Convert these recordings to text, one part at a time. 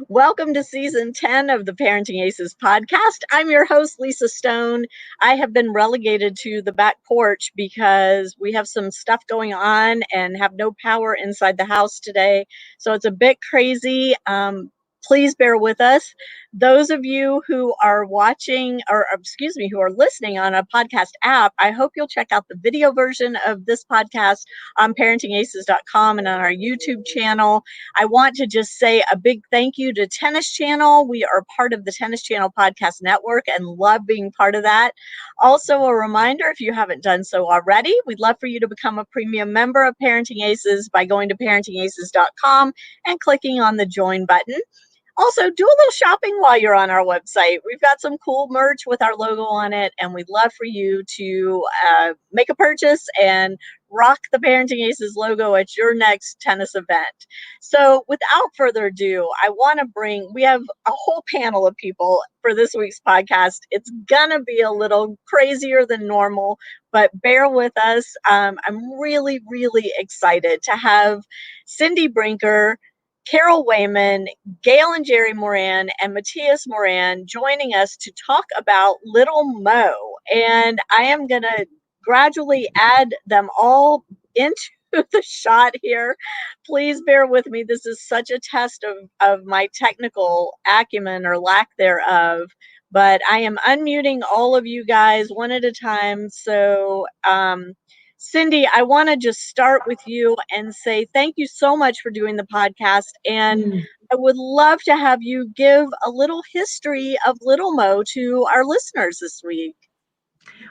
Welcome to season 10 of the Parenting Aces podcast. I'm your host, Lisa Stone. I have been relegated to the back porch because we have some stuff going on and have no power inside the house today. So it's a bit crazy. Please bear with us. Those of you who are watching, or excuse me, who are listening on a podcast app, I hope you'll check out the video version of this podcast on ParentingAces.com and on our YouTube channel. I want to just say a big thank you to Tennis Channel. We are part of the Tennis Channel Podcast Network and love being part of that. Also, a reminder, if you haven't done so already, we'd love for you to become a premium member of Parenting Aces by going to ParentingAces.com and clicking on the join button. Also, do a little shopping while you're on our website. We've got some cool merch with our logo on it, and we'd love for you to make a purchase and rock the Parenting Aces logo at your next tennis event. So without further ado, we have a whole panel of people for this week's podcast. It's gonna be a little crazier than normal, but bear with us. I'm really, really excited to have Cindy Brinker, Carol Weyman, Gael and Gerry Moran, and Matias Moran joining us to talk about Little Mo. And I am going to gradually add them all into the shot here. Please bear with me. This is such a test of my technical acumen or lack thereof. But I am unmuting all of you guys one at a time. So, Cindy, I want to just start with you and say thank you so much for doing the podcast. And I would love to have you give a little history of Little Mo to our listeners this week.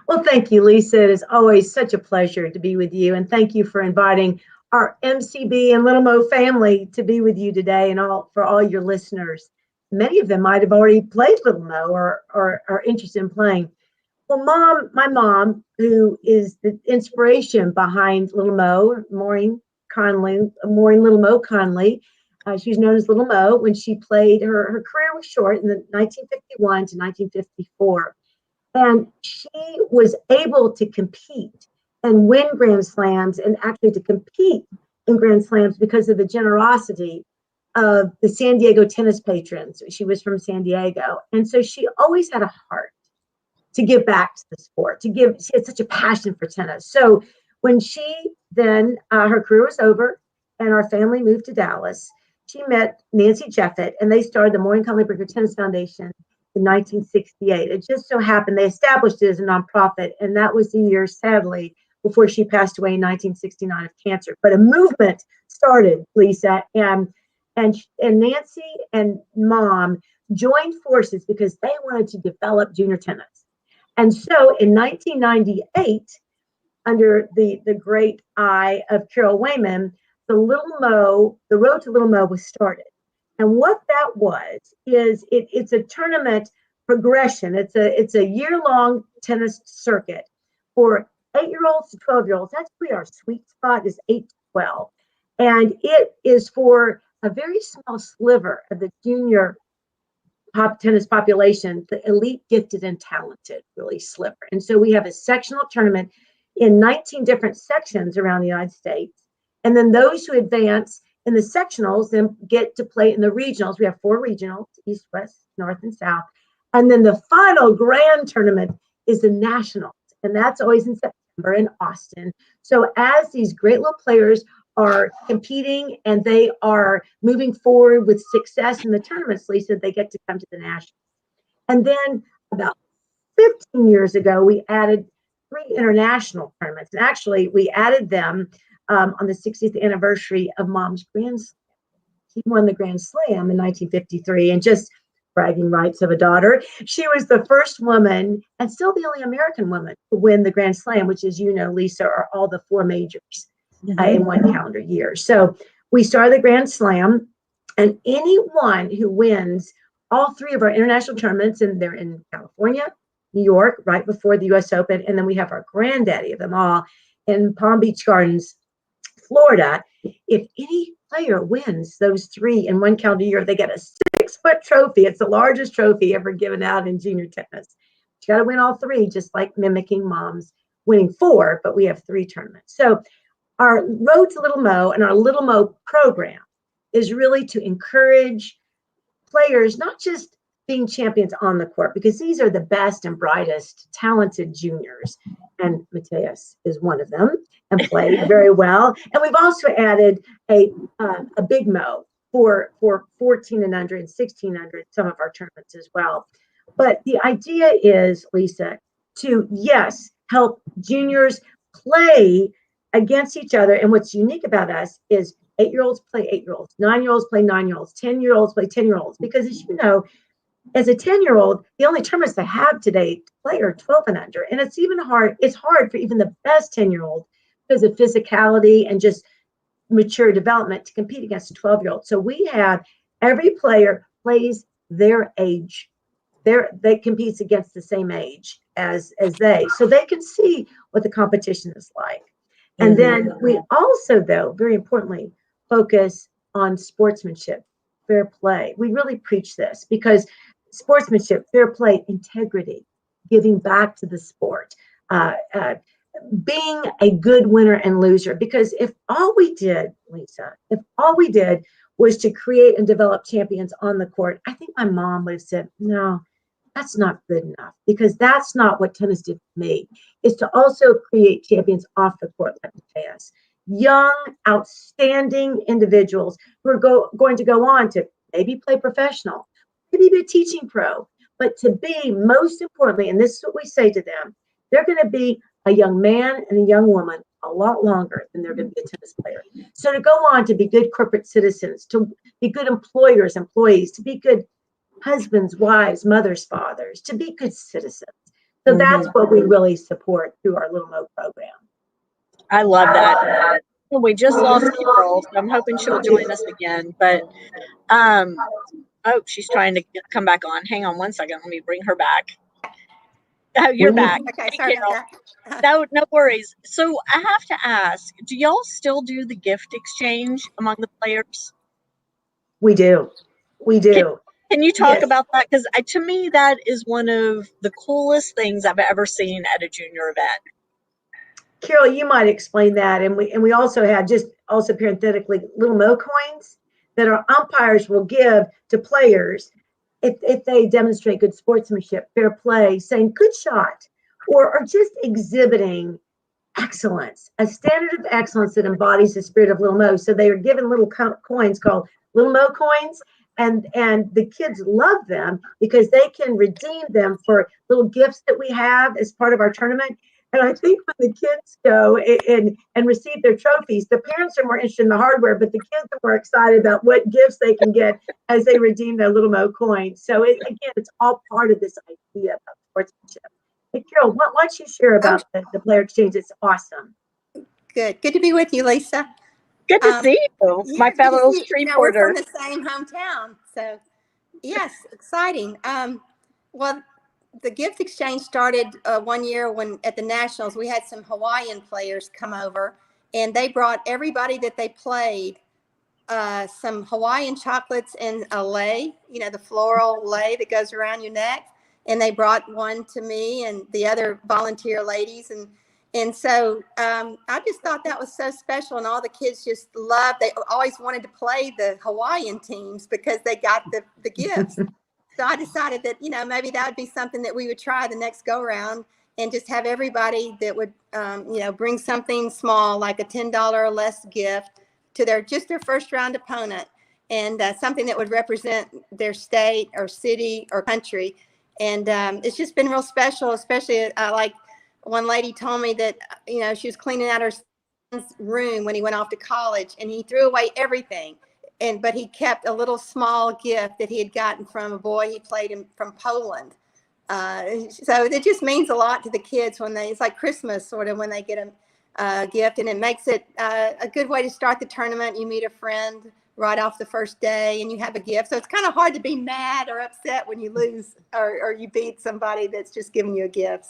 Well, thank you, Lisa. It is always such a pleasure to be with you. And thank you for inviting our MCB and Little Mo family to be with you today and for all your listeners. Many of them might have already played Little Mo or are interested in playing. Well, my mom, who is the inspiration behind Little Mo, Maureen Little Mo Connolly, she's known as Little Mo when she played. Her career was short in the 1951 to 1954. And she was able to compete and win Grand Slams and actually to compete in Grand Slams because of the generosity of the San Diego tennis patrons. She was from San Diego. And so she always had a heart to give back to the sport, she had such a passion for tennis. So when she then, her career was over and our family moved to Dallas, she met Nancy Jeffett and they started the Maureen Connolly Brinker Tennis Foundation in 1968. It just so happened they established it as a nonprofit, and that was the year, sadly, before she passed away in 1969 of cancer. But a movement started, Lisa, and Nancy and Mom joined forces because they wanted to develop junior tennis. And so in 1998, under the great eye of Carol Weyman, the Road to Little Mo was started. And what that was is it's a tournament progression. It's a year-long tennis circuit for 8-year-olds to 12-year-olds. That's really our sweet spot is 8 to 12. And it is for a very small sliver of the junior tennis population, the elite, gifted, and talented, really sliver. And so we have a sectional tournament in 19 different sections around the United States. And then those who advance in the sectionals then get to play in the regionals. We have 4 regionals, East, West, North, and South. And then the final grand tournament is the nationals. And that's always in September in Austin. So as these great little players are competing and they are moving forward with success in the tournaments, Lisa, they get to come to the nationals. And then about 15 years ago, we added 3 international tournaments. And actually, we added them on the 60th anniversary of Mom's Grand Slam. She won the Grand Slam in 1953, and just bragging rights of a daughter, she was the first woman and still the only American woman to win the Grand Slam, which, as you know, Lisa, are all the 4 majors in one calendar year. So we started the Grand Slam, and anyone who wins all 3 of our international tournaments, and they're in California, New York, right before the U.S. Open, and then we have our granddaddy of them all in Palm Beach Gardens, Florida. If any player wins those 3 in one calendar year, they get a 6-foot trophy. It's the largest trophy ever given out in junior tennis. You got to win all 3, just like mimicking Mom's winning 4, but we have 3 tournaments. So our Road to Little Mo and our Little Mo program is really to encourage players not just being champions on the court, because these are the best and brightest, talented juniors. And Matias is one of them and played very well. And we've also added a big mo for 14 and under and 16 under some of our tournaments as well. But the idea is, Lisa, to, yes, help juniors play against each other. And what's unique about us is 8-year-olds play 8-year-olds, 9-year-olds play 9-year-olds, 10-year-olds play 10-year-olds. Because as you know, as a 10-year-old, the only tournaments they have today to play are 12 and under. And it's hard for even the best 10-year-old because of physicality and just mature development to compete against a 12-year-old. So we have every player plays their age. They competes against the same age as they, so they can see what the competition is like. And then we also, though, very importantly, focus on sportsmanship, fair play. We really preach this because sportsmanship, fair play, integrity, giving back to the sport, being a good winner and loser. Because if all we did, Lisa, was to create and develop champions on the court, I think my mom would have said, no, that's not good enough, because that's not what tennis did for me. Is to also create champions off the court like Matias. Young, outstanding individuals who are going to go on to maybe play professional, maybe be a teaching pro, but to be, most importantly, and this is what we say to them, they're going to be a young man and a young woman a lot longer than they're going to be a tennis player. So to go on to be good corporate citizens, to be good employers, employees, to be good husbands, wives, mothers, fathers, to be good citizens. So that's what we really support through our Little Mo program. I love that. We just lost Carol, so I'm hoping she'll join us again. But she's trying to come back on. Hang on one second. Let me bring her back. Oh, you're back. Okay, hey, sorry Carol. about that. No worries. So I have to ask, do y'all still do the gift exchange among the players? We do. Can you talk about that? Because to me, that is one of the coolest things I've ever seen at a junior event. Carol, you might explain that. And we also have, just also parenthetically, Little Mo coins that our umpires will give to players if they demonstrate good sportsmanship, fair play, saying good shot, or just exhibiting excellence, a standard of excellence that embodies the spirit of Little Mo. So they are given little coins called Little Mo coins, and the kids love them because they can redeem them for little gifts that we have as part of our tournament. And I think when the kids go and receive their trophies, the parents are more interested in the hardware, but the kids are more excited about what gifts they can get as they redeem their Little Mo coins. So it's all part of this idea of sportsmanship. Hey, Carol, why don't you share about the player exchange? It's awesome. Good to be with you, Lisa. Good to see you, my fellow street porter. We're from the same hometown, so yes, exciting. Well, the gift exchange started one year when at the Nationals we had some Hawaiian players come over, and they brought everybody that they played some Hawaiian chocolates and a lei, the floral lei that goes around your neck. And they brought one to me and the other volunteer ladies. And so I just thought that was so special. And all the kids just loved, they always wanted to play the Hawaiian teams because they got the gifts. So I decided that, maybe that would be something that we would try the next go round and just have everybody that would, bring something small, like a $10 or less gift to their first round opponent, and something that would represent their state or city or country. And it's just been real special, especially like one lady told me that, she was cleaning out her son's room when he went off to college, and he threw away everything. But he kept a little small gift that he had gotten from a boy he played from Poland. So it just means a lot to the kids it's like Christmas sort of when they get a gift, and it makes it a good way to start the tournament. You meet a friend right off the first day and you have a gift. So it's kind of hard to be mad or upset when you lose or you beat somebody that's just giving you a gift.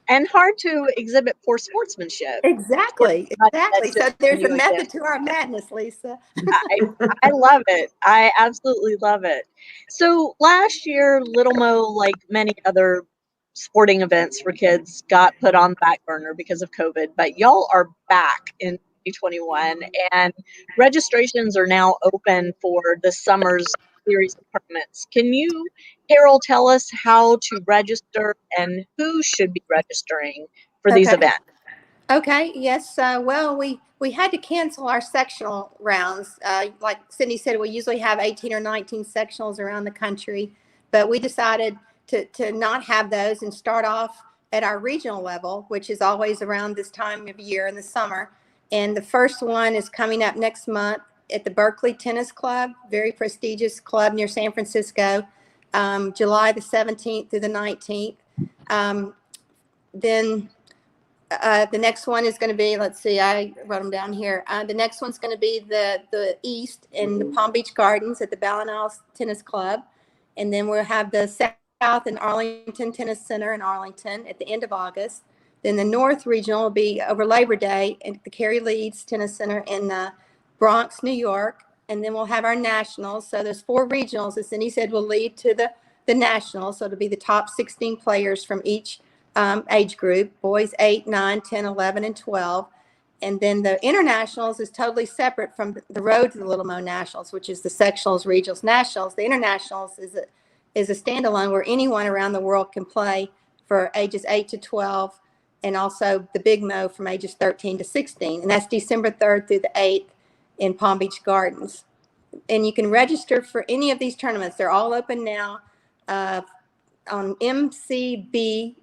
And hard to exhibit poor sportsmanship. Exactly. So there's a method to our madness, Lisa. I love it. I absolutely love it. So last year, Little Mo, like many other sporting events for kids, got put on the back burner because of COVID, but y'all are back in 2021, and registrations are now open for the summer's series of tournaments. Can you, Carol, tell us how to register and who should be registering for these events? Okay, yes. Well, we had to cancel our sectional rounds. Like Cindy said, we usually have 18 or 19 sectionals around the country, but we decided to not have those and start off at our regional level, which is always around this time of year in the summer. And the first one is coming up next month at the Berkeley Tennis Club, very prestigious club near San Francisco, July the 17th through the 19th. Then the next one is going to be, let's see, I wrote them down here. The next one's going to be the East in the Palm Beach Gardens at the Ballin Tennis Club. And then we'll have the South in Arlington Tennis Center in Arlington at the end of August. Then the North Regional will be over Labor Day at the Carrie Leeds Tennis Center in Bronx, New York. And then we'll have our nationals. So there's 4 regionals, as Cindy said, will lead to the nationals. So it'll be the top 16 players from each age group, boys 8, 9, 10, 11, and 12. And then the internationals is totally separate from the road to the Little Mo Nationals, which is the sectionals, regionals, nationals. The internationals is a standalone where anyone around the world can play for ages 8 to 12, and also the Big Mo from ages 13 to 16. And that's December 3rd through the 8th in Palm Beach Gardens. And you can register for any of these tournaments. They're all open now on mcbtennis.org,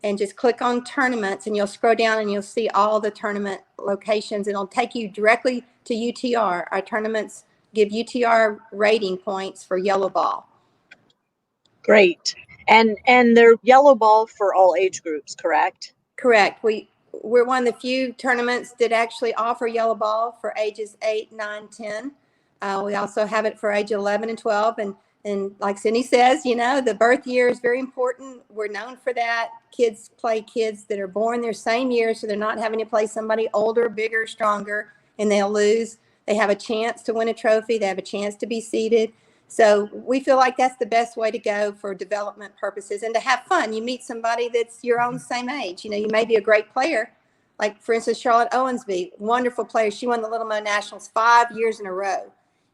and just click on tournaments, and you'll scroll down and you'll see all the tournament locations. It'll take you directly to UTR. Our tournaments give UTR rating points for yellow ball. Great. And they're yellow ball for all age groups, correct? Correct. We're one of the few tournaments that actually offer yellow ball for ages 8, 9, 10. We also have it for age 11 and 12. And like Cindy says, the birth year is very important. We're known for that. Kids play kids that are born their same year, so they're not having to play somebody older, bigger, stronger, and they'll lose. They have a chance to win a trophy. They have a chance to be seeded. So we feel like that's the best way to go for development purposes and to have fun. You meet somebody that's your own same age. You may be a great player. Like, for instance, Charlotte Owensby, wonderful player. She won the Little Mo Nationals 5 years in a row.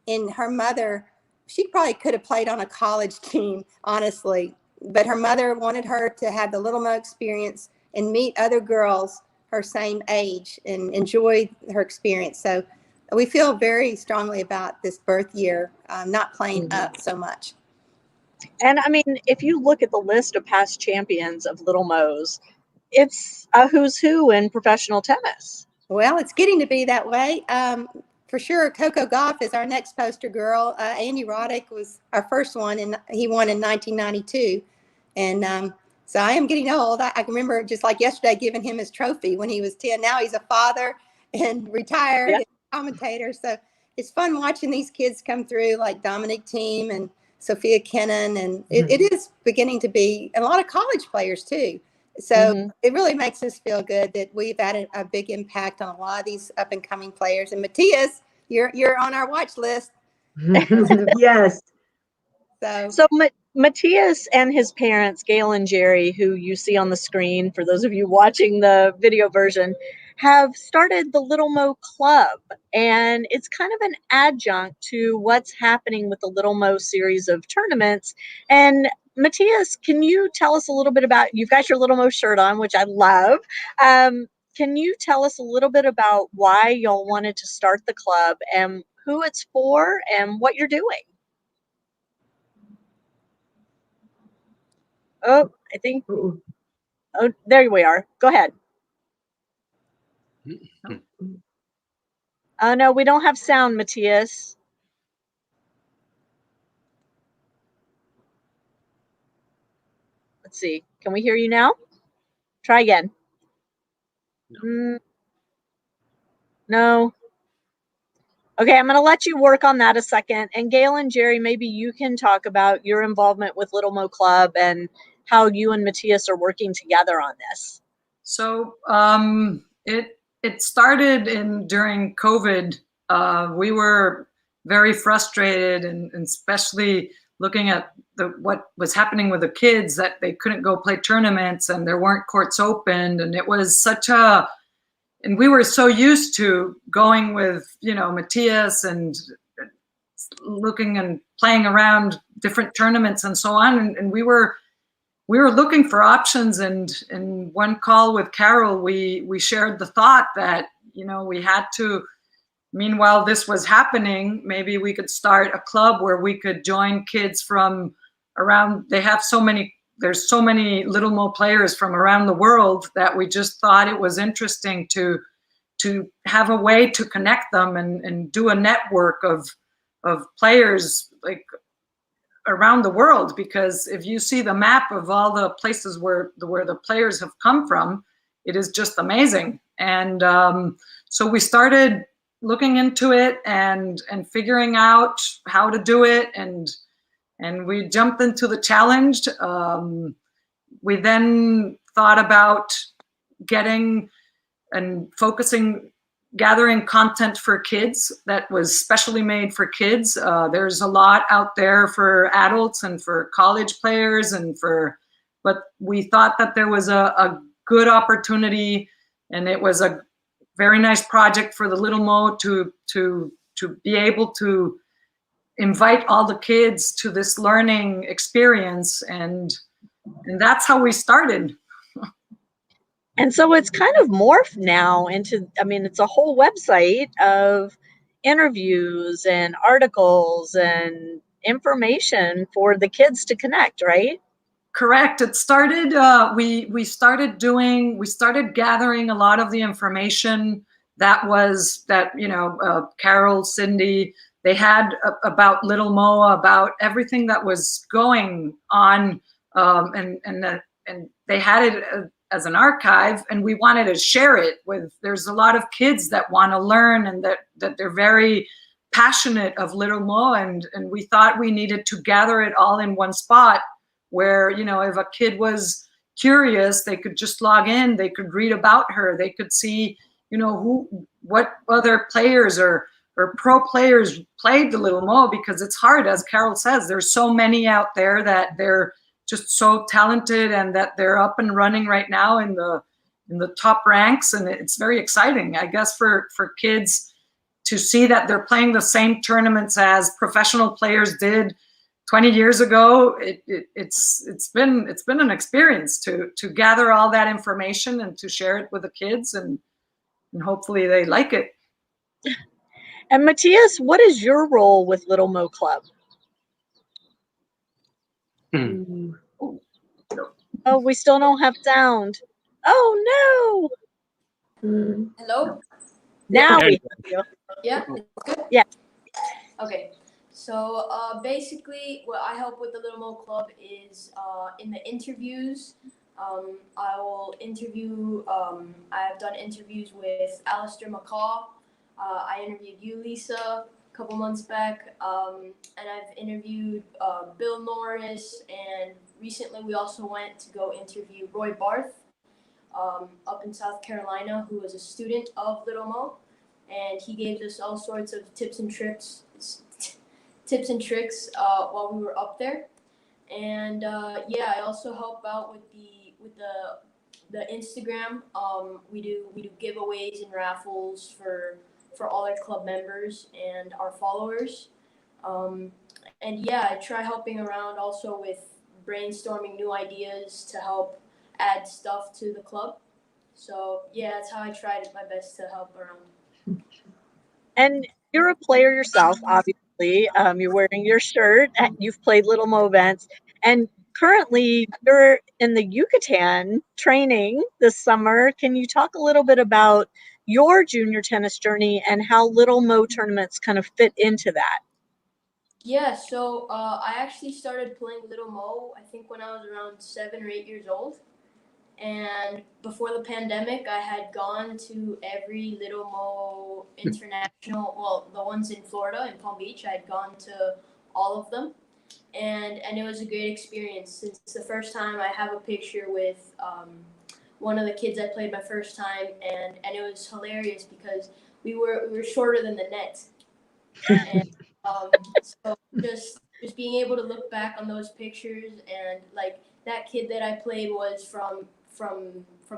And her mother, she probably could have played on a college team, honestly. But her mother wanted her to have the Little Mo experience and meet other girls her same age and enjoy her experience. So we feel very strongly about this birth year, not playing up so much. And I mean, if you look at the list of past champions of Little Mo's, it's a who's who in professional tennis. Well, it's getting to be that way. For sure, Coco Gauff is our next poster girl. Andy Roddick was our first one, and he won in 1992. And so I am getting old. I can remember just like yesterday giving him his trophy when he was 10. Now he's a father and retired. Yeah. Commentator. So it's fun watching these kids come through, like Dominic Thiem and Sophia Kennan, and it is beginning to be, and a lot of college players too. So it really makes us feel good that we've had a big impact on a lot of these up and coming players. And Matias, you're on our watch list. Yes. So Matias and his parents, Gael and Gerry, who you see on the screen for those of you watching the video version, have started the Little Mo Club, and it's kind of an adjunct to what's happening with the Little Mo series of tournaments. And Matias, can you tell us a little bit about, you've got your Little Mo shirt on, which I love. Can you tell us a little bit about why y'all wanted to start the club and who it's for and what you're doing? Oh, I think, oh, there we are. Go ahead. Oh, no, we don't have sound, Matias. Let's see. Can we hear you now? Try again. No. Okay, I'm going to let you work on that a second. And Gael and Gerry, maybe you can talk about your involvement with Little Mo Club and how you and Matias are working together on this. So it started during COVID. We were very frustrated, and especially looking at what was happening with the kids, that they couldn't go play tournaments and there weren't courts opened. And it was and we were so used to going with, Matias and looking and playing around different tournaments and so on. And we were looking for options. And in one call with Carol, we shared the thought that, we had to, meanwhile this was happening, maybe we could start a club where we could join kids from around. There's so many Little Mo players from around the world that we just thought it was interesting to have a way to connect them and do a network of players like around the world. Because if you see the map of all the places where the players have come from, it is just amazing. And so we started looking into it and figuring out how to do it, and we jumped into the challenge. We then thought about getting and gathering content for kids that was specially made for kids. There's a lot out there for adults and for college players but we thought that there was a good opportunity, and it was a very nice project for the Little Mo to be able to invite all the kids to this learning experience, and that's how we started. And so it's kind of morphed now into, it's a whole website of interviews and articles and information for the kids to connect, right? Correct. It started, we started gathering a lot of the information that Carol, Cindy, they had about Little Mo, about everything that was going on, and they had it as an archive, and we wanted to share it there's a lot of kids that want to learn, and that they're very passionate of Little Mo, and we thought we needed to gather it all in one spot where, if a kid was curious, they could just log in, they could read about her, they could see, what other players or pro players played the Little Mo, because it's hard, as Carol says, there's so many out there that they're just so talented and that they're up and running right now in the top ranks. And it's very exciting, I guess, for kids to see that they're playing the same tournaments as professional players did 20 years ago. It's been an experience to gather all that information and to share it with the kids, and hopefully they like it. And Matias, what is your role with Little Mo Club? Oh, we still don't have sound. Oh Mm. Hello? no! Now we have you. Yeah, it's good? Yeah. Okay. So basically what I help with the Little Mo Club is in the interviews. I will interview, I have done interviews with Alistair McCaw. I interviewed you, Lisa, a couple months back. And I've interviewed Bill Norris, and recently we also went to go interview Roy Barth up in South Carolina, who was a student of Little Mo, and he gave us all sorts of tips and tricks while we were up there. And I also help out with the Instagram. We do giveaways and raffles for all our club members and our followers. I try helping around also with brainstorming new ideas to help add stuff to the club. So that's how I tried my best to help around. And you're a player yourself, obviously. You're wearing your shirt. You've played Little Mo events, and currently you're in the Yucatan training this summer. Can you talk a little bit about your junior tennis journey and how Little Mo tournaments kind of fit into that? Yeah, so I actually started playing Little Mo, I think when I was around 7 or 8 years old. And before the pandemic, I had gone to every Little Mo international, well, the ones in Florida, in Palm Beach. I had gone to all of them. And it was a great experience. Since the first time, I have a picture with one of the kids I played my first time, and it was hilarious because we were shorter than the net. And so just being able to look back on those pictures, and like that kid that I played was from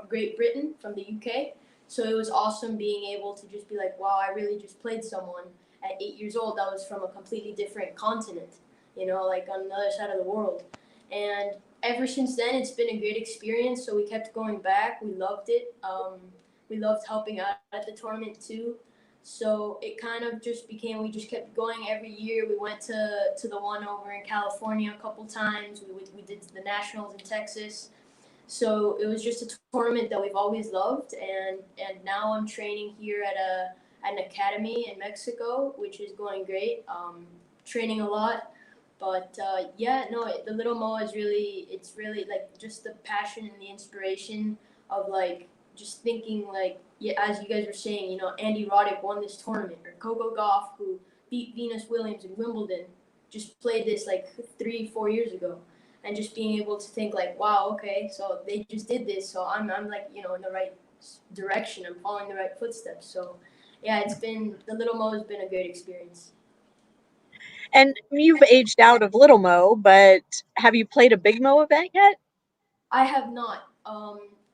Great Britain, from the UK. So it was awesome being able to just be like, wow, I really just played someone. at 8 years old that was from a completely different continent, like on the other side of the world. And ever since then, it's been a great experience. So we kept going back. We loved it. We loved helping out at the tournament too. So it kind of just became, we just kept going every year. We went to the one over in California a couple times. We did the Nationals in Texas. So it was just a tournament that we've always loved. And now I'm training here at an academy in Mexico, which is going great. Training a lot. But the Little Mo is it's really like just the passion and the inspiration of like just thinking like, as you guys were saying, Andy Roddick won this tournament, or Coco Gauff, who beat Venus Williams in Wimbledon, just played this like 3-4 years ago, and just being able to think like, wow, okay, so they just did this, so I'm like, in the right direction, I'm following the right footsteps. So yeah, the Little Mo has been a great experience. And you've aged out of Little Mo, but have you played a Big Mo event yet? I have not.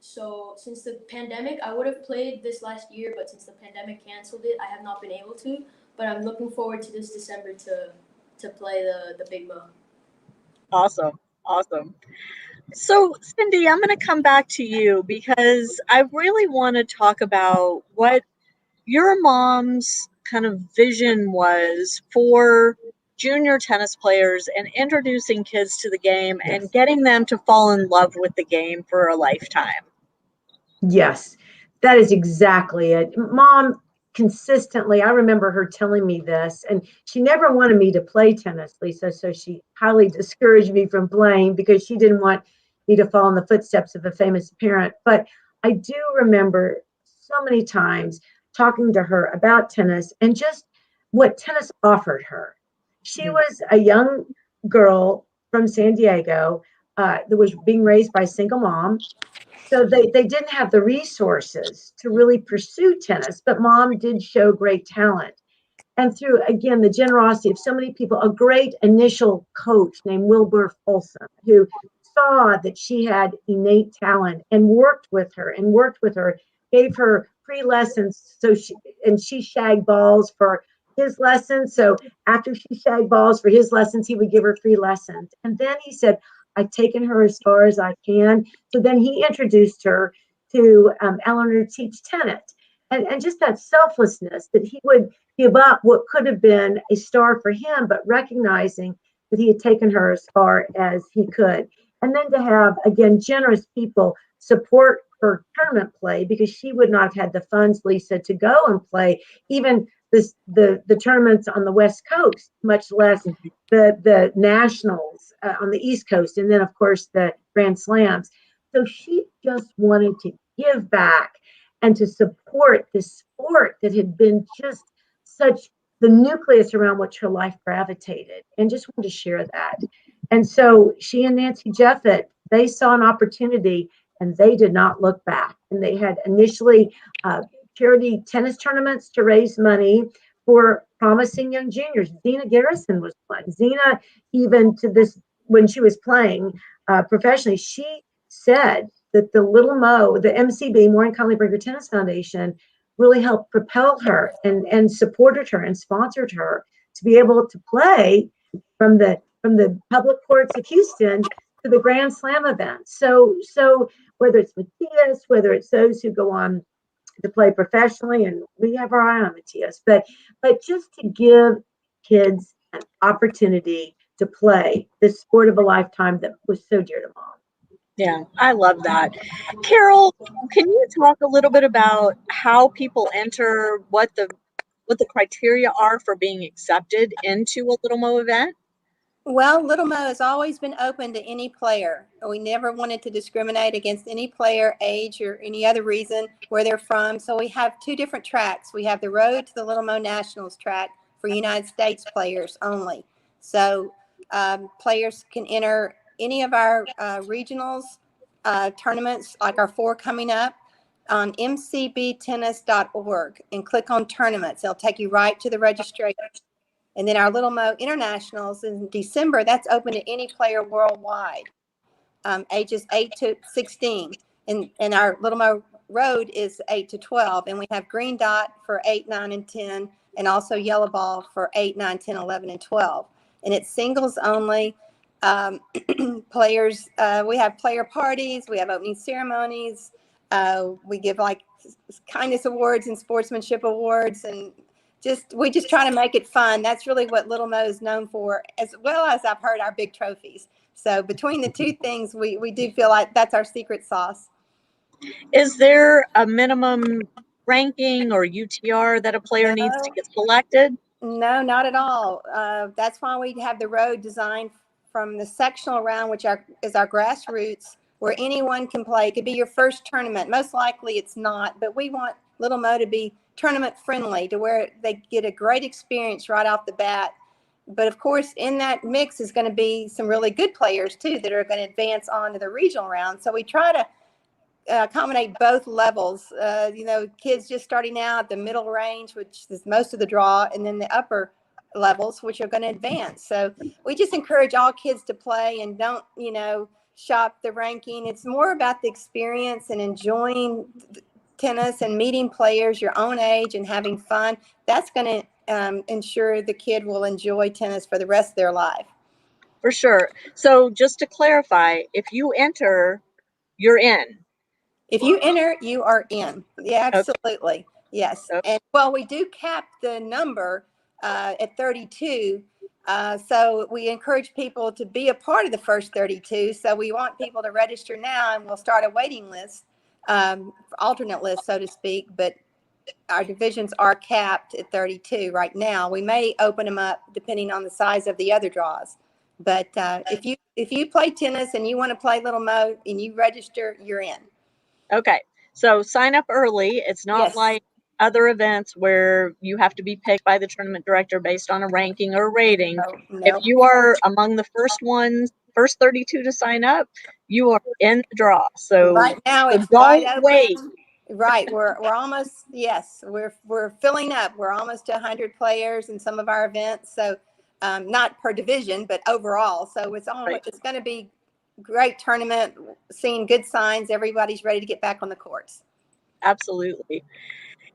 So since the pandemic, I would have played this last year, but since the pandemic canceled it, I have not been able to. But I'm looking forward to this December to play the Big Mo. Awesome. So, Cindy, I'm going to come back to you because I really want to talk about what your mom's kind of vision was for junior tennis players and introducing kids to the game and getting them to fall in love with the game for a lifetime. Yes, that is exactly it. Mom consistently, I remember her telling me this, and she never wanted me to play tennis, Lisa, so she highly discouraged me from playing because she didn't want me to follow in the footsteps of a famous parent. But I do remember so many times talking to her about tennis and just what tennis offered her. She was a young girl from San Diego that was being raised by a single mom. So they didn't have the resources to really pursue tennis, but mom did show great talent. And through, again, the generosity of so many people, a great initial coach named Wilbur Folsom, who saw that she had innate talent and worked with her, gave her free lessons. She shagged balls for his lessons. So after she shagged balls for his lessons, he would give her free lessons. And then he said, I've taken her as far as I can. So then he introduced her to Eleanor to teach tennis. And just that selflessness that he would give up what could have been a star for him, but recognizing that he had taken her as far as he could. And then to have, again, generous people support her tournament play because she would not have had the funds, Lisa, to go and play even the tournaments on the West Coast, much less the nationals on the East Coast, and then, of course, the Grand Slams. So she just wanted to give back and to support this sport that had been just such the nucleus around which her life gravitated, and just wanted to share that. And so she and Nancy Jeffett, they saw an opportunity and they did not look back. And they had initially charity tennis tournaments to raise money for promising young juniors. Zena Garrison was one. Zena, even to this, when she was playing professionally, she said that the Little Mo, the MCB, Maureen Connolly Brinker Tennis Foundation, really helped propel her and supported her and sponsored her to be able to play from the public courts of Houston to the Grand Slam events. So whether it's Matias, whether it's those who go on to play professionally, and we have our eye on Matias, but just to give kids an opportunity to play this sport of a lifetime that was so dear to mom. Yeah, I love that. Carol, can you talk a little bit about how people enter, what the criteria are for being accepted into a Little Mo event? Well, Little Mo has always been open to any player. We never wanted to discriminate against any player, age, or any other reason where they're from. So we have two different tracks. We have the Road to the Little Mo Nationals track for United States players only. So players can enter any of our regionals tournaments, like our 4 coming up, on mcbtennis.org and click on tournaments. It'll take you right to the registration. And then our Little Mo Internationals in December, that's open to any player worldwide, ages 8 to 16. And our Little Mo Road is 8 to 12. And we have Green Dot for 8, 9, and 10, and also yellow ball for 8, 9, 10, 11, and 12. And it's singles only. Players, we have player parties, we have opening ceremonies, we give like kindness awards and sportsmanship awards, and we just try to make it fun. That's really what Little Mo is known for, as well as I've heard our big trophies. So between the two things, we do feel like that's our secret sauce. Is there a minimum ranking or UTR that a player needs to get selected? No, not at all. That's why we have the road designed from the sectional round, which is our grassroots, where anyone can play. It could be your first tournament. Most likely it's not, but we want Little Mo to be tournament friendly, to where they get a great experience right off the bat. But of course, in that mix is going to be some really good players too that are going to advance on to the regional round. So we try to accommodate both levels. Kids just starting out, the middle range, which is most of the draw, and then the upper levels, which are going to advance. So we just encourage all kids to play and don't, shop the ranking. It's more about the experience and enjoying tennis and meeting players your own age and having fun. That's going to ensure the kid will enjoy tennis for the rest of their life. For sure. So just to clarify, if you enter, you're in. If you enter, you are in. Yeah, absolutely. Okay. Yes. Okay. And we do cap the number at 32. So we encourage people to be a part of the first 32. So we want people to register now, and we'll start a waiting list, alternate list, so to speak. But our divisions are capped at 32 right now. We may open them up depending on the size of the other draws. But if you play tennis and you want to play Little Mo and you register, you're in. Okay. So sign up early. It's not like other events where you have to be picked by the tournament director based on a ranking or a rating. No. If you are among the first 32 to sign up, you are in the draw. So right now it's don't wait. Right. We're almost, we're filling up. We're almost to 100 players in some of our events. So not per division, but overall. So it's going to be great tournament, seeing good signs. Everybody's ready to get back on the courts. Absolutely.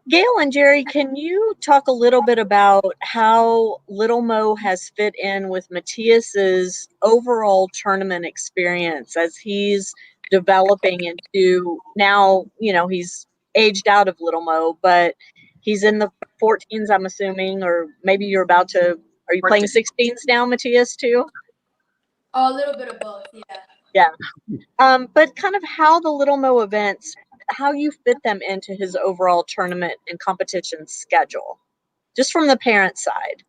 Gail and Gerry, can you talk a little bit about how Little Mo has fit in with Matias's overall tournament experience as he's developing into now, he's aged out of Little Mo, but he's in the 14s, I'm assuming, or maybe are you playing 16s now, Matias, too? A little bit of both, yeah. Yeah. But kind of how the Little Mo events, how you fit them into his overall tournament and competition schedule, just from the parent side.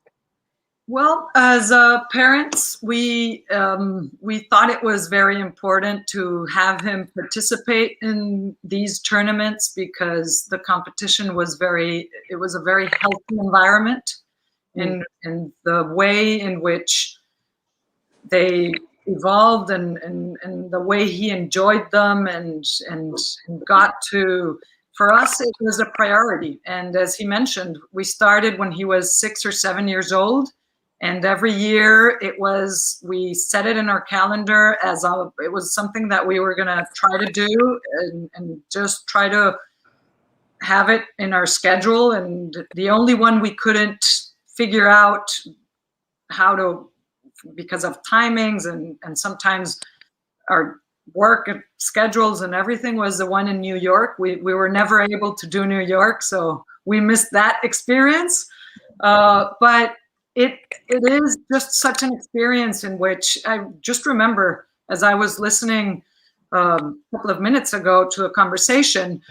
Well, as parents, we thought it was very important to have him participate in these tournaments because the competition was it was a very healthy environment, and the way in which they evolved and the way he enjoyed them and got to, for us, it was a priority. And as he mentioned, we started when he was 6 or 7 years old. And every year we set it in our calendar it was something that we were going to try to do and just try to have it in our schedule. And the only one we couldn't figure out how to, because of timings and sometimes our work schedules and everything, was the one in New York. We were never able to do New York, so we missed that experience. But it is just such an experience in which I just remember, as I was listening a couple of minutes ago to a conversation,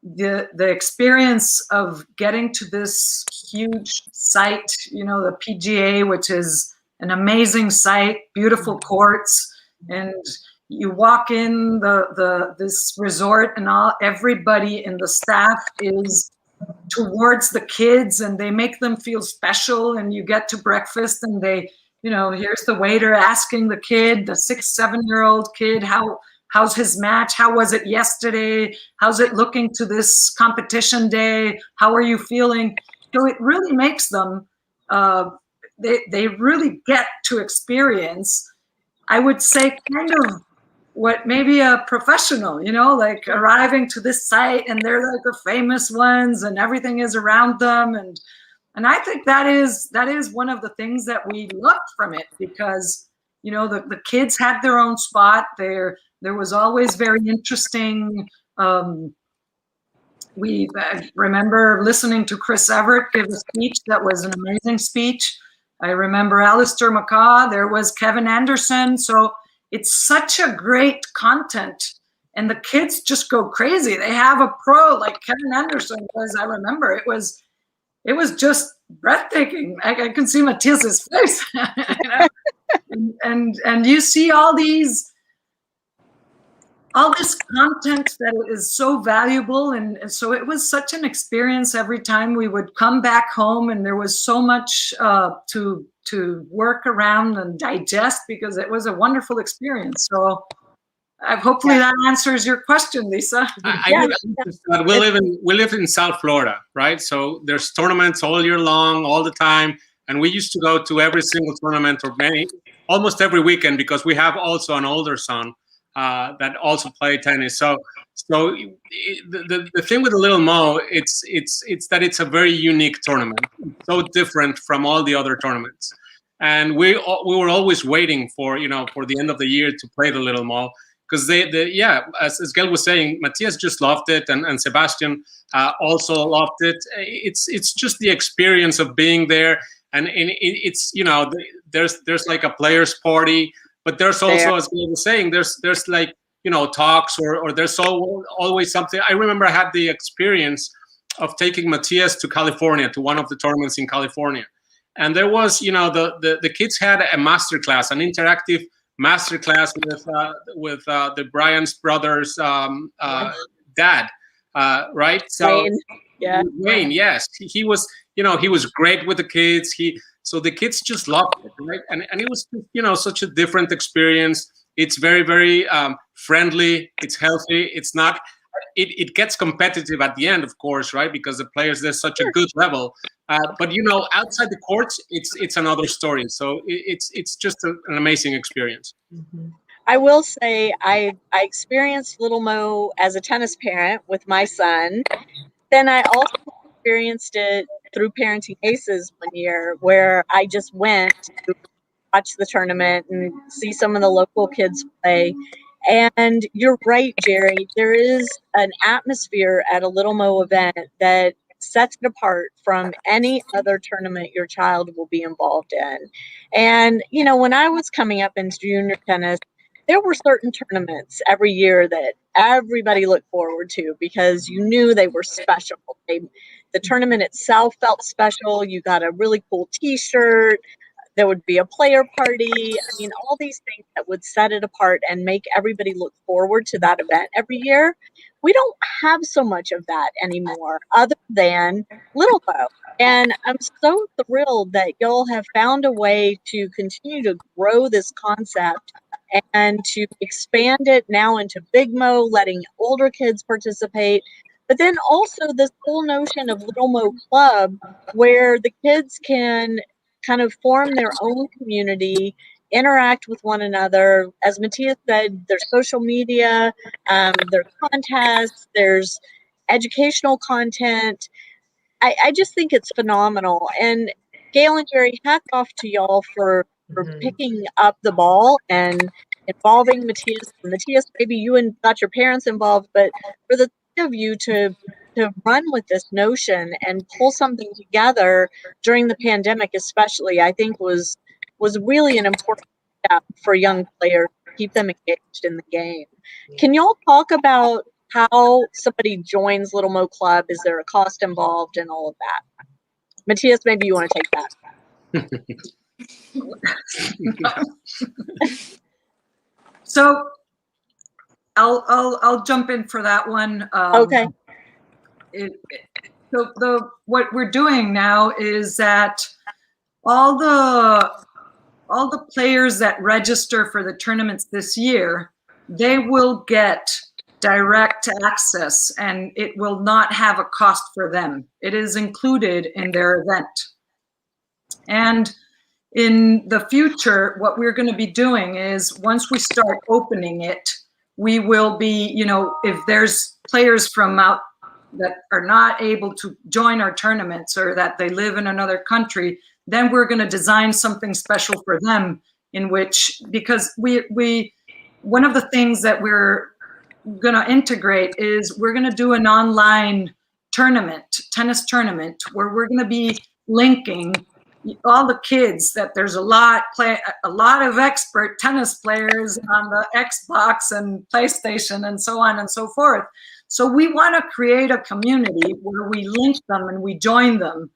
the experience of getting to this huge site, the PGA, which is an amazing site, beautiful courts, and you walk in this resort and everybody in the staff is towards the kids and they make them feel special, and you get to breakfast and they, here's the waiter asking the kid, the 6-7-year-old kid, how's his match? How was it yesterday? How's it looking to this competition day? How are you feeling? So it really makes them, they really get to experience, I would say, kind of what maybe a professional, like arriving to this site and they're like the famous ones and everything is around them. And And I think that is one of the things that we loved from it, because, you know, the kids had their own spot. There was always very interesting. We remember listening to Chris Everett give a speech that was an amazing speech. I remember Alistair McCaw. There was Kevin Anderson. So it's such a great content, and the kids just go crazy. They have a pro like Kevin Anderson was. I remember it was just breathtaking. I can see Matias's face, you know? and you see all this content that is so valuable, and so it was such an experience every time we would come back home, and there was so much to work around and digest, because it was a wonderful experience. So hopefully that answers your question, Lisa. We live in South Florida, right? So there's tournaments all year long, all the time, and we used to go to every single tournament, or almost every weekend, because we have also an older son that also play tennis. So the thing with the Little Mo, it's that it's a very unique tournament, so different from all the other tournaments. And we were always waiting for the end of the year to play the Little Mo, because as Gael was saying, Matias just loved it, and Sebastian also loved it. It's just the experience of being there, and it's there's like a players' party. But there's also, as Gael was saying, there's like, talks, or there's always something. I remember I had the experience of taking Matias to California, to one of the tournaments in California. And there was, the kids had a masterclass, an interactive masterclass with the Bryant's brothers' dad, right? So Wayne, yeah. Wayne, yes. He was, he was great with the kids. So the kids just loved it, right? And it was, such a different experience. It's very, very friendly. It's healthy. It's not. It gets competitive at the end, of course, right? Because the players, there's such a good level. But outside the courts, it's another story. So it's just an amazing experience. Mm-hmm. I will say I experienced Little Mo as a tennis parent with my son. Then I also experienced it through Parenting Aces one year, where I just went to watch the tournament and see some of the local kids play. And you're right, Gerry, there is an atmosphere at a Little Mo event that sets it apart from any other tournament your child will be involved in. And, when I was coming up in junior tennis, there were certain tournaments every year that everybody looked forward to, because you knew they were special. The tournament itself felt special. You got a really cool T-shirt. There would be a player party. I mean, all these things that would set it apart and make everybody look forward to that event every year. We don't have so much of that anymore, other than Little Mo. And I'm so thrilled that y'all have found a way to continue to grow this concept and to expand it now into Big Mo, letting older kids participate. But then also this whole notion of Little Mo Club, where the kids can kind of form their own community, interact with one another. As Matias said, there's social media, there's contests, there's educational content. I just think it's phenomenal. And Gael and Gerry, hats off to y'all for picking up the ball and involving Matias. Matias, maybe you got your parents involved, but for the three of you to run with this notion and pull something together during the pandemic, especially, I think was really an important step for young players to keep them engaged in the game. Can y'all talk about how somebody joins Little Mo Club? Is there a cost involved and all of that? Matias, maybe you want to take that. So I'll jump in for that one. Okay. So what we're doing now is that all the players that register for the tournaments this year, they will get direct access, and it will not have a cost for them. It is included in their event. And in the future, what we're going to be doing is, once we start opening it, we will be, if there's players from that are not able to join our tournaments, or that they live in another country, then we're going to design something special for them, in which, because we one of the things that we're going to integrate is we're going to do an online tennis tournament, where we're going to be linking all the kids, that there's a lot of expert tennis players on the Xbox and PlayStation and so on and so forth. So we want to create a community where we link them and we join them,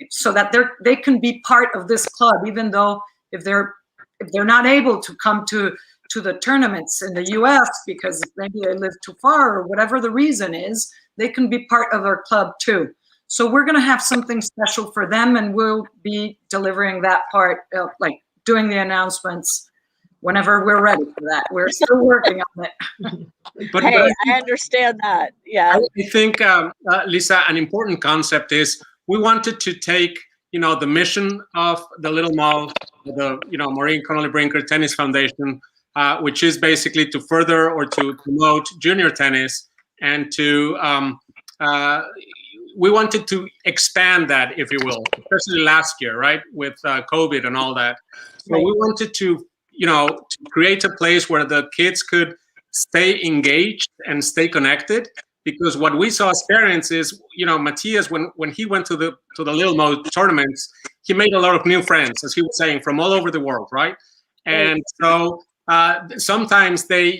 so that they can be part of this club, even though if they're not able to come to the tournaments in the US because maybe they live too far, or whatever the reason is, they can be part of our club too. So we're going to have something special for them, and we'll be delivering that part, like doing the announcements whenever we're ready for that. We're still working on it. But Hey, I understand that. Yeah. I think, Lisa, an important concept is we wanted to take, the mission of the Little Mo, the, Maureen Connolly Brinker Tennis Foundation, which is basically to further or to promote junior tennis, and to we wanted to expand that, if you will, especially last year, right, with COVID and all that. So we wanted to, to create a place where the kids could stay engaged and stay connected. Because what we saw as parents is, Matias, when he went to the Little Mo tournaments, he made a lot of new friends, as he was saying, from all over the world, right? And so sometimes they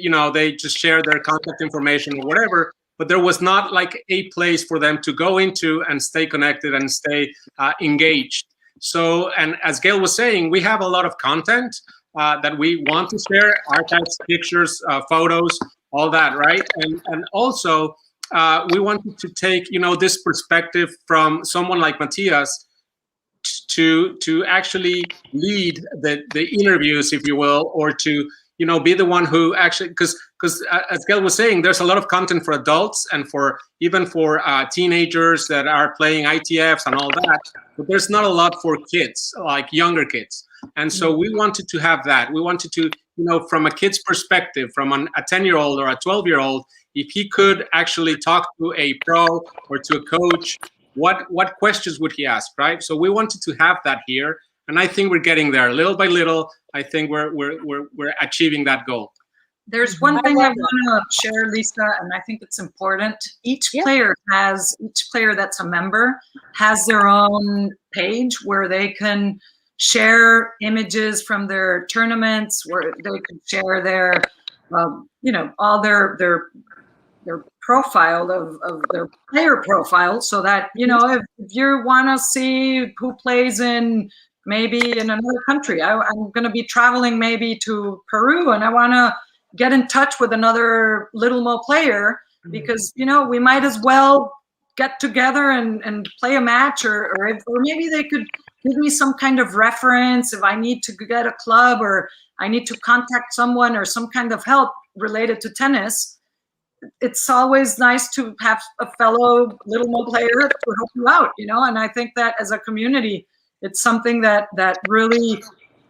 just share their contact information or whatever, but there was not like a place for them to go into and stay connected and stay engaged. So, and as Gail was saying, we have a lot of content that we want to share, archives, pictures, photos, all that, right? And also, we wanted to take, this perspective from someone like Matias to actually lead the interviews, if you will, or to, be the one who actually, because as Gail was saying, there's a lot of content for adults and even for teenagers that are playing ITFs and all that, but there's not a lot for kids, like younger kids. And so we wanted to have that. We wanted to, from a kid's perspective, from a 10-year-old or a 12-year-old, if he could actually talk to a pro or to a coach, what questions would he ask, right? So we wanted to have that here, and I think we're getting there little by little. I think we're achieving that goal. There's one thing I want to share, Lisa, and I think it's important. Each player that's a member has their own page where they can share images from their tournaments, where they can share their, all their profile of their player profile, so that, if you want to see who plays maybe in another country, I'm going to be traveling maybe to Peru, and I want to get in touch with another Little Mo player, because, we might as well get together and play a match, or maybe they could give me some kind of reference if I need to get a club, or I need to contact someone, or some kind of help related to tennis. It's always nice to have a fellow Little Mo player to help you out, and I think that as a community, it's something that really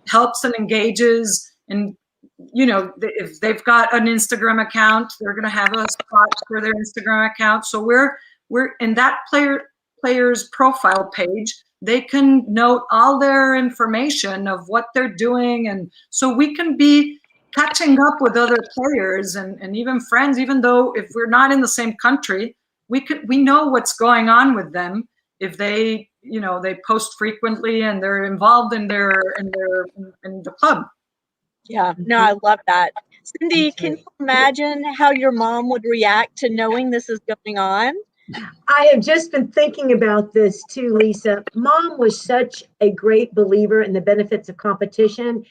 helps and engages. And, if they've got an Instagram account, they're going to have a spot for their Instagram account. So we're in that player's profile page. They can note all their information of what they're doing. And so we can be catching up with other players and even friends, even though if we're not in the same country, we know what's going on with them. If they, they post frequently and they're involved in the club. Yeah, no, I love that. Cindy, can you imagine how your mom would react to knowing this is going on? I have just been thinking about this too, Lisa. Mom was such a great believer in the benefits of competition.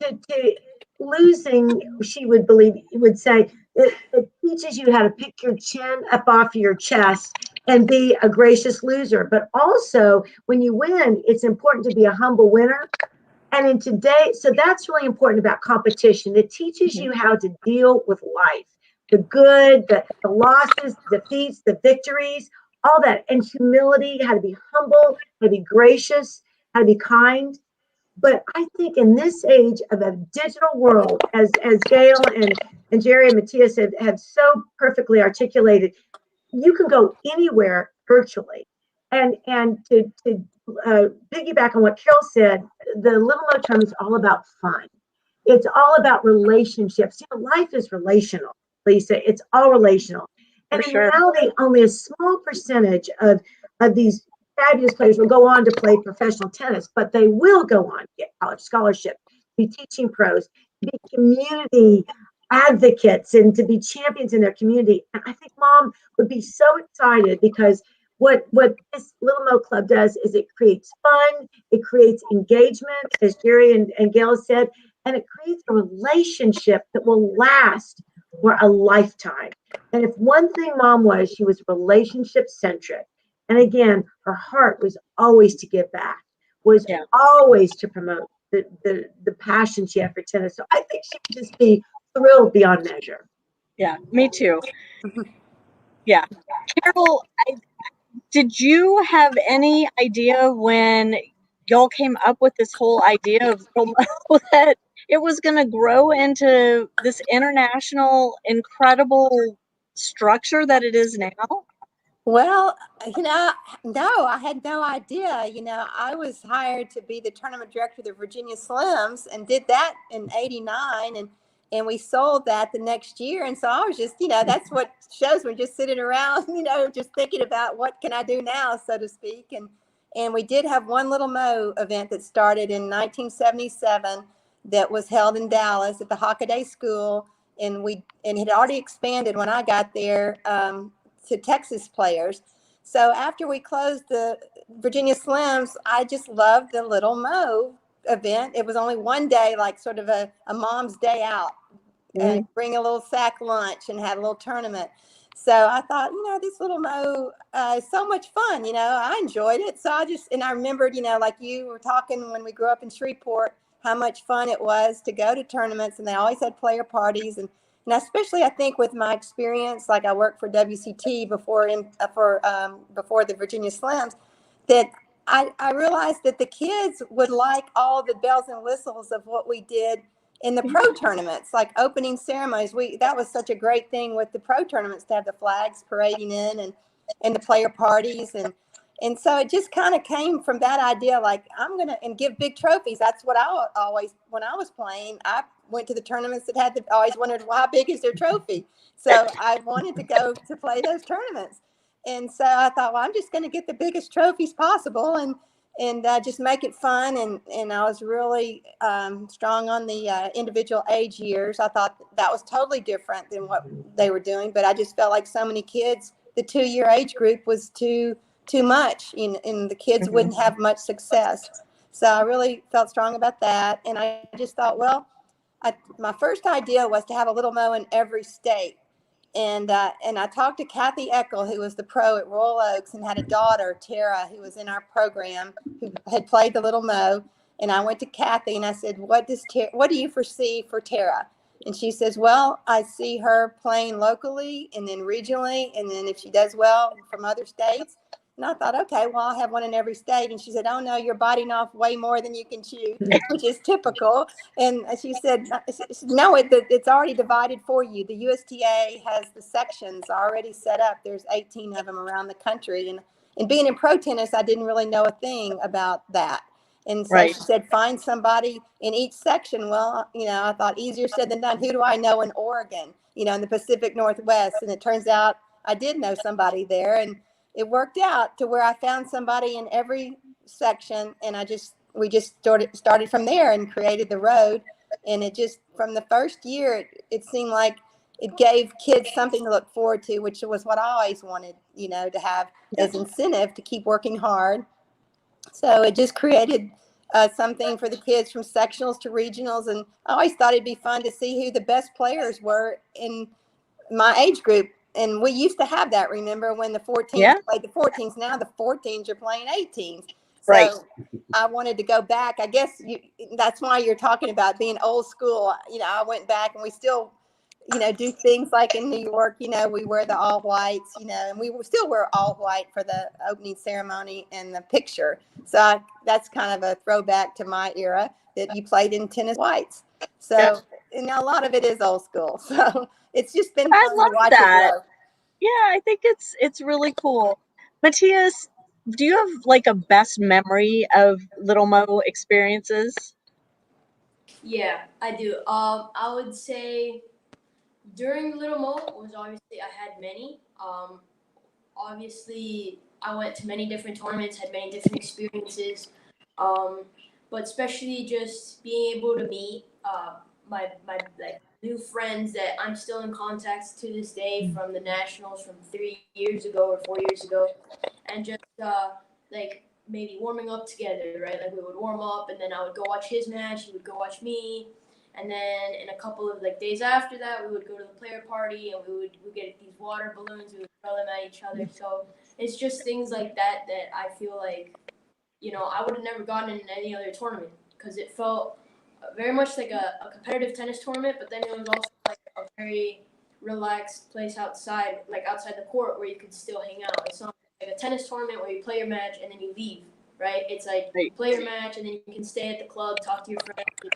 To losing, she would say, it teaches you how to pick your chin up off your chest and be a gracious loser. But also, when you win, it's important to be a humble winner. And in today, so that's really important about competition. It teaches you how to deal with life, the good, the losses, the defeats, the victories, all that, and humility, how to be humble, how to be gracious, how to be kind. But I think in this age of a digital world, as Gail and Gerry and Matias have so perfectly articulated, you can go anywhere virtually. And to piggyback on what Carol said, the Little Mo term is all about fun. It's all about relationships. You know, life is relational, Lisa. It's all relational. And For in sure. reality, only a small percentage of these fabulous players will go on to play professional tennis, but they will go on to get college scholarship, be teaching pros, be community advocates, and to be champions in their community. And I think Mom would be so excited because what this Little Mo Club does is it creates fun, it creates engagement, as Gerry and Gail said, and it creates a relationship that will last for a lifetime. And if one thing Mom was, she was relationship centric. And again, her heart was always to give back, was always to promote the passion she had for tennis. So I think she would just be thrilled beyond measure. Yeah, me too. Yeah. Carol, did you have any idea when y'all came up with this whole idea of that it was going to grow into this international, incredible structure that it is now? Well, no, I had no idea. I was hired to be the tournament director of the Virginia Slims and did that in '89, and we sold that the next year. And so I was just, that's what shows we're just sitting around, just thinking about what can I do now, so to speak. And we did have one Little Mo event that started in 1977 that was held in Dallas at the Hockaday School, and it had already expanded when I got there. To Texas players. So after we closed the Virginia Slims, I just loved the Little Mo event. It was only one day, like sort of a mom's day out, and bring a little sack lunch and have a little tournament. So I thought, this Little Mo is so much fun. I enjoyed it. So I remembered, like you were talking when we grew up in Shreveport, how much fun it was to go to tournaments, and they always had player parties. And especially, I think, with my experience, like I worked for WCT before the Virginia Slims, that I realized that the kids would like all the bells and whistles of what we did in the pro tournaments, like opening ceremonies. That was such a great thing with the pro tournaments, to have the flags parading in and the player parties. And so it just kind of came from that idea, like, I'm going to give big trophies. That's what I always, when I was playing, I went to the tournaments that always wondered, well, how big is their trophy? So I wanted to go to play those tournaments. And so I thought, well, I'm just going to get the biggest trophies possible and just make it fun. And I was really strong on the individual age years. I thought that was totally different than what they were doing. But I just felt like so many kids, the 2-year age group was too much, and the kids wouldn't have much success. So I really felt strong about that. And I just thought, well, my first idea was to have a Little Mo in every state. And I talked to Kathy Eckel, who was the pro at Royal Oaks and had a daughter, Tara, who was in our program, who had played the Little Mo. And I went to Kathy and I said, what do you foresee for Tara? And she says, well, I see her playing locally and then regionally. And then if she does well from other states. And I thought, okay, well, I'll have one in every state. And she said, oh, no, you're biting off way more than you can chew, which is typical. And she said, no, it's already divided for you. The USTA has the sections already set up. There's 18 of them around the country. And being in pro tennis, I didn't really know a thing about that. And so She said, find somebody in each section. Well, I thought, easier said than done. Who do I know in Oregon, in the Pacific Northwest? And it turns out I did know somebody there. And it worked out to where I found somebody in every section, and we just started from there and created the road. And it just, from the first year, it seemed like it gave kids something to look forward to, which was what I always wanted, to have as incentive to keep working hard. So it just created something for the kids from sectionals to regionals. And I always thought it'd be fun to see who the best players were in my age group. And we used to have that, remember, when the 14s played the 14s. Now the 14s are playing 18s. So I wanted to go back. I guess that's why you're talking about being old school. I went back, and we still, do things like in New York, we wear the all whites, and we still wear all white for the opening ceremony and the picture. So that's kind of a throwback to my era, that you played in tennis whites. So a lot of it is old school. So it's just been fun to watch it grow. Yeah, I think it's really cool. Matias, do you have like a best memory of Little Mo experiences? Yeah, I do. I would say during Little Mo was obviously I had many. Obviously I went to many different tournaments, had many different experiences. Um, but especially just being able to meet my like new friends that I'm still in contact to this day from the nationals from 3 years ago or 4 years ago, and just like maybe warming up together, right? Like we would warm up, and then I would go watch his match, he would go watch me, and then in a couple of like days after that, we would go to the player party, and we get these water balloons, we would throw them at each other. So it's just things like that that I feel like, you know, I would have never gotten in any other tournament because it felt very much like a competitive tennis tournament, but then it was also like a very relaxed place outside, like outside the court where you could still hang out. It's not like a tennis tournament where you play your match and then you leave, right? It's like you play your match and then you can stay at the club, talk to your friends.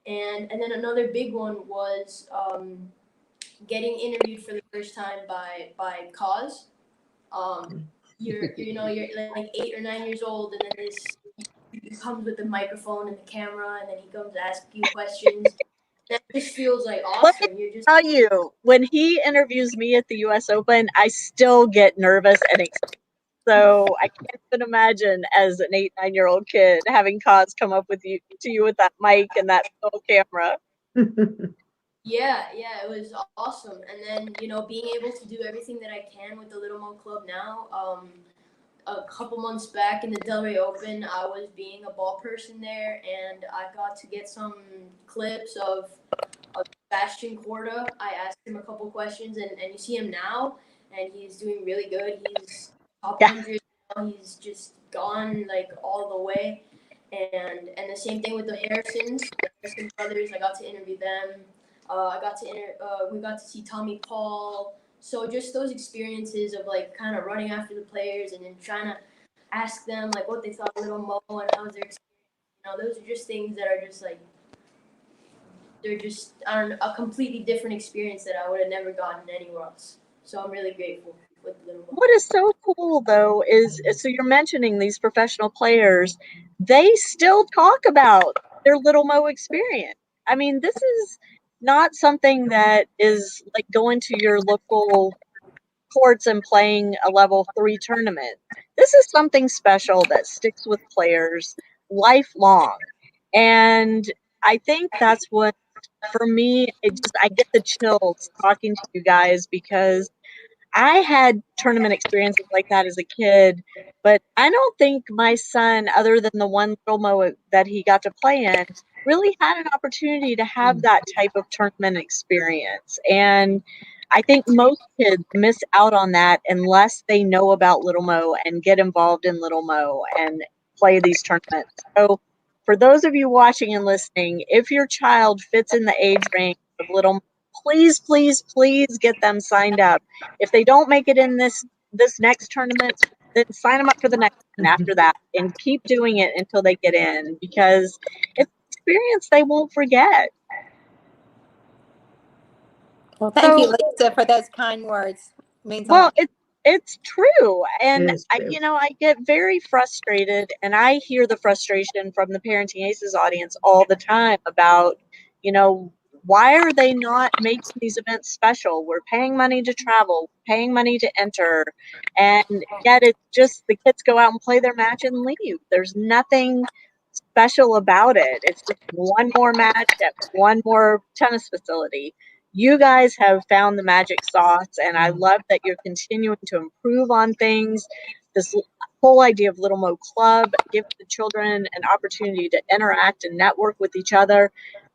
And then another big one was getting interviewed for the first time by Cause. You're like 8 or 9 years old, and then he comes with the microphone and the camera, and then he comes to ask you questions. That just feels like Let me awesome. You're just tell you, when he interviews me at the US Open, I still get nervous and excited. So I can't even imagine as an 8, 9-year-old kid having Cause come up with you with that mic and that little camera. yeah, it was awesome. And then being able to do everything that I can with the Little Mo Club now. A couple months back in the Delray Open, I was being a ball person there, and I got to get some clips of Sebastian Corda. I asked him a couple questions, and you see him now, and he's doing really good. He's top 100. He's just gone like all the way. And the same thing with the Harrisons brothers. I got to interview them. We got to see Tommy Paul. So just those experiences of like kind of running after the players and then trying to ask them like what they thought of Little Mo and how was their experience. Those are just things that are just like they're just a completely different experience that I would have never gotten anywhere else. So I'm really grateful with Little Mo. What is so cool though is so you're mentioning these professional players, they still talk about their Little Mo experience. I mean, this is not something that is like going to your local courts and playing a level 3 tournament. This is something special that sticks with players lifelong. And I think that's what, for me, I get the chills talking to you guys because I had tournament experiences like that as a kid, but I don't think my son, other than the one Little Mo that he got to play in, really had an opportunity to have that type of tournament experience. And I think most kids miss out on that unless they know about Little Mo and get involved in Little Mo and play these tournaments. So for those of you watching and listening, if your child fits in the age range of Little Mo, please, please, please get them signed up. If they don't make it in this next tournament, then sign them up for the next one after that and keep doing it until they get in, because it's an experience they won't forget. Well, thank you, Lisa, for those kind words. It means a lot. It's true. And It is true. I get very frustrated, and I hear the frustration from the Parenting Aces audience all the time about, why are they not making these events special? We're paying money to travel, paying money to enter, and yet it's just the kids go out and play their match and leave. There's nothing special about it. It's just one more match at one more tennis facility. You guys have found the magic sauce, and I love that you're continuing to improve on things. This whole idea of Little Mo Club, give the children an opportunity to interact and network with each other.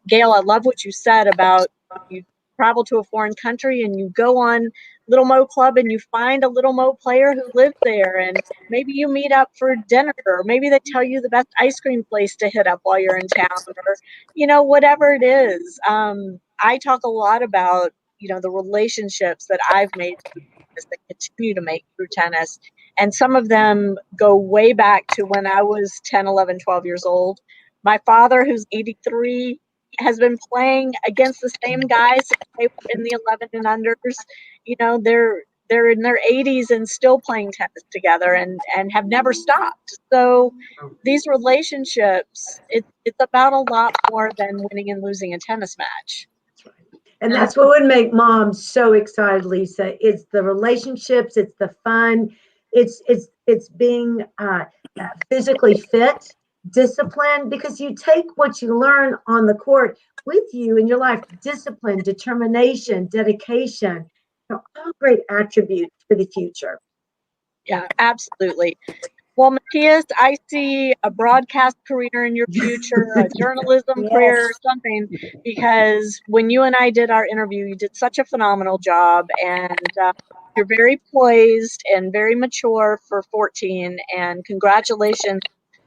Gail, I love what you said about you travel to a foreign country and you go on Little Mo Club and you find a Little Mo player who lives there, and maybe you meet up for dinner, or maybe they tell you the best ice cream place to hit up while you're in town, or whatever it is. I talk a lot about the relationships that I've made through tennis, that continue to make through tennis, and some of them go way back to when I was 10, 11, 12 years old. My father, who's 83, has been playing against the same guys since they were in the 11 and unders. they're in their 80s and still playing tennis together and have never stopped. So these relationships, it's about a lot more than winning and losing a tennis match. And that's what would make moms so excited, Lisa. It's the relationships, it's the fun, it's being physically fit, disciplined, because you take what you learn on the court with you in your life. Discipline, determination, dedication, all great attributes for the future. Yeah, absolutely. Well, Matias, I see a broadcast career in your future, a journalism career, or something, because when you and I did our interview, you did such a phenomenal job, and you're very poised and very mature for 14, and congratulations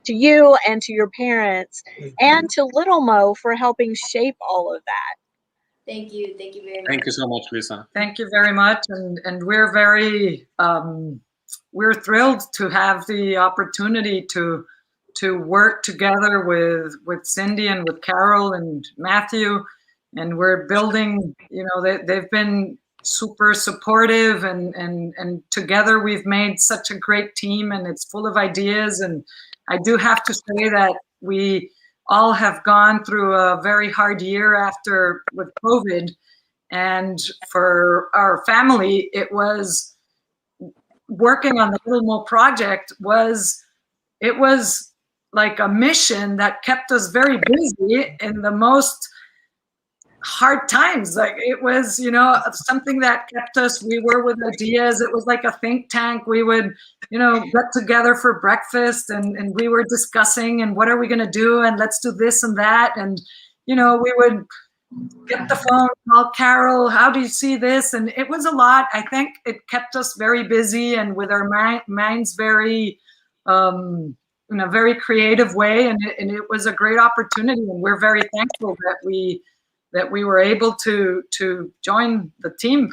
to you and to your parents and to Little Mo for helping shape all of that. Thank you very much. Thank you so much, Lisa. Thank you very much, and we're very we're thrilled to have the opportunity to work together with Cindy and with Carol and Matthew, and we're building. You know, they've been super supportive, and together we've made such a great team, and it's full of ideas. And I do have to say that we all have gone through a very hard year with COVID, and for our family, it was working on the Little Mo project was like a mission that kept us very busy in the most hard times. Like it was, you know, something that kept us, we were with ideas. It was like a think tank. We would, you know, get together for breakfast and we were discussing and what are we going to do? And let's do this and that. And, you know, we would get the phone, call Carol, how do you see this? And it was a lot. I think it kept us very busy and with our minds very, in a very creative way. And it was a great opportunity. And we're very thankful that we were able to join the team.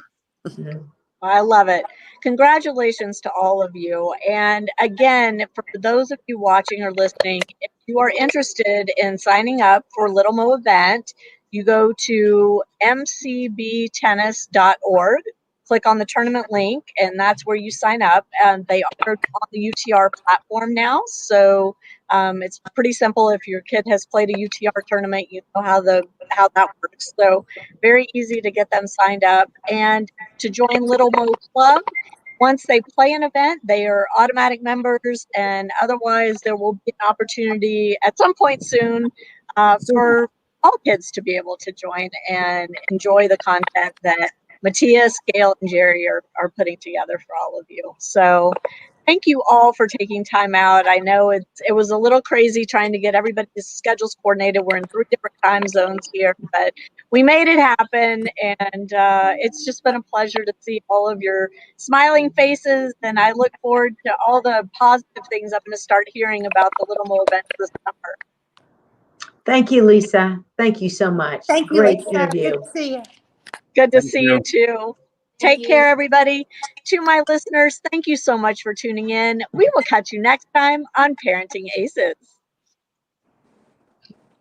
I love it. Congratulations to all of you. And again, for those of you watching or listening, if you are interested in signing up for Little Mo event, you go to mcbtennis.org, click on the tournament link, and that's where you sign up. And they are on the UTR platform now. So it's pretty simple. If your kid has played a UTR tournament, you know how that works. So very easy to get them signed up. And to join Little Mo Club, once they play an event, they are automatic members, and otherwise there will be an opportunity at some point soon for all kids to be able to join and enjoy the content that Matias, Gael, and Gerry are putting together for all of you. So thank you all for taking time out. I know it was a little crazy trying to get everybody's schedules coordinated. We're in 3 different time zones here, but we made it happen. And it's just been a pleasure to see all of your smiling faces. And I look forward to all the positive things I'm going to start hearing about the Little Mo event this summer. Thank you, Lisa. Thank you so much. Thank you, Great Lisa. interview. Good to see you. Good to see you too. Take care, everybody. To my listeners, thank you so much for tuning in. We will catch you next time on Parenting Aces.